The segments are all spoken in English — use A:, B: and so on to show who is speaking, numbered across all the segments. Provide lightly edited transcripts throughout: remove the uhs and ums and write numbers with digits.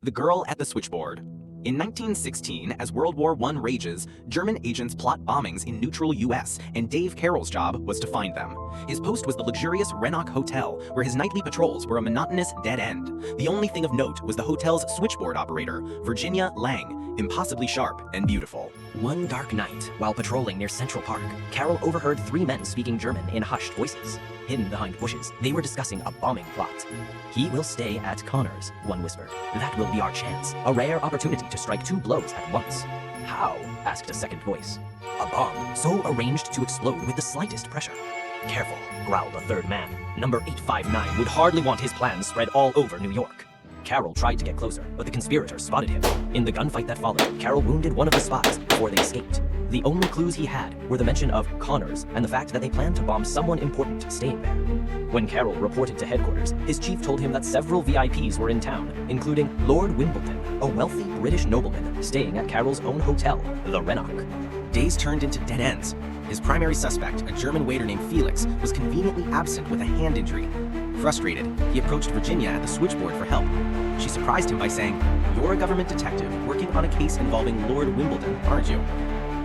A: The Girl at the Switchboard. In 1916, as World War I rages, German agents plot bombings in neutral US, and Dave Carroll's job was to find them. His post was the luxurious Rennock Hotel, where his nightly patrols were a monotonous dead end. The only thing of note was the hotel's switchboard operator, Virginia Lang, impossibly sharp and beautiful.
B: One dark night, while patrolling near Central Park, Carroll overheard three men speaking German in hushed voices. Hidden behind bushes, they were discussing a bombing plot. "He will stay at Connors," one whispered. "That will be our chance, a rare opportunity to strike two blows at once." "How?" asked a second voice. "A bomb, so arranged to explode with the slightest pressure." "Careful," growled a third man. "Number 859 would hardly want his plans spread all over New York." Carroll tried to get closer, but the conspirators spotted him. In the gunfight that followed, Carroll wounded one of the spies before they escaped. The only clues he had were the mention of Connors and the fact that they planned to bomb someone important staying there. When Carroll reported to headquarters, his chief told him that several VIPs were in town, including Lord Wimbledon, a wealthy British nobleman staying at Carroll's own hotel, the Rennock.
A: Days turned into dead ends. His primary suspect, a German waiter named Felix, was conveniently absent with a hand injury. Frustrated, he approached Virginia at the switchboard for help. She surprised him by saying, "You're a government detective working on a case involving Lord Wimbledon, aren't you?"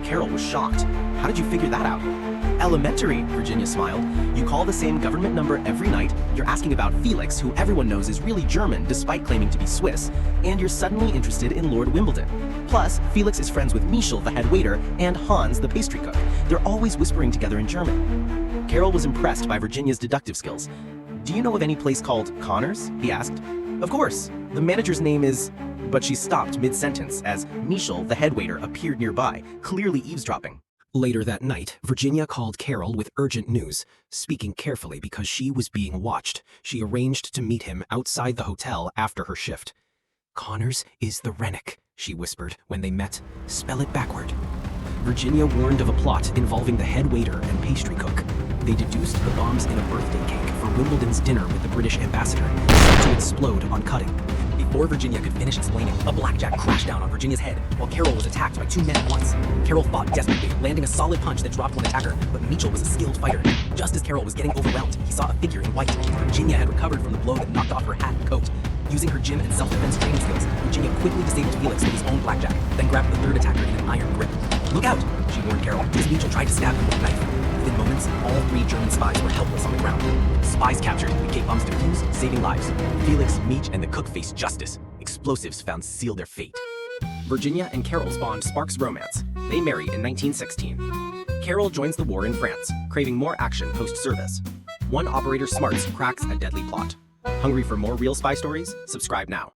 A: Carroll was shocked. "How did you figure that out?" "Elementary," Virginia smiled. "You call the same government number every night, you're asking about Felix, who everyone knows is really German despite claiming to be Swiss, and you're suddenly interested in Lord Wimbledon. Plus, Felix is friends with Michel, the head waiter, and Hans, the pastry cook. They're always whispering together in German." Carroll was impressed by Virginia's deductive skills. "Do you know of any place called Connors?" he asked. "Of course. The manager's name is..." But she stopped mid-sentence as Michel, the head waiter, appeared nearby, clearly eavesdropping. Later that night, Virginia called Carroll with urgent news. Speaking carefully because she was being watched, she arranged to meet him outside the hotel after her shift. "Connors is the Rennock," she whispered when they met. "Spell it backward." Virginia warned of a plot involving the head waiter and pastry cook. They deduced the bombs in a birthday cake for Wimbledon's dinner with the British ambassador, set to explode on cutting. Before Virginia could finish explaining, a blackjack crashed down on Virginia's head while Carroll was attacked by two men at once. Carroll fought desperately, landing a solid punch that dropped one attacker, but Michel was a skilled fighter. Just as Carroll was getting overwhelmed, he saw a figure in white. Virginia had recovered from the blow that knocked off her hat and coat. Using her gym and self-defense training skills, Virginia quickly disabled Felix with his own blackjack, then grabbed the third attacker in an iron grip. "Look out!" she warned Carroll, as Michel tried to stab him with a knife. Within moments, all three German spies were helpless on the ground. Spies captured, the cake bombs defused, saving lives. Felix, Mich, and the cook faced justice. Explosives found sealed their fate. Virginia and Carroll spawned sparks romance. They married in 1916. Carroll joins the war in France, craving more action post-service. One operator's smarts cracks a deadly plot. Hungry for more real spy stories? Subscribe now.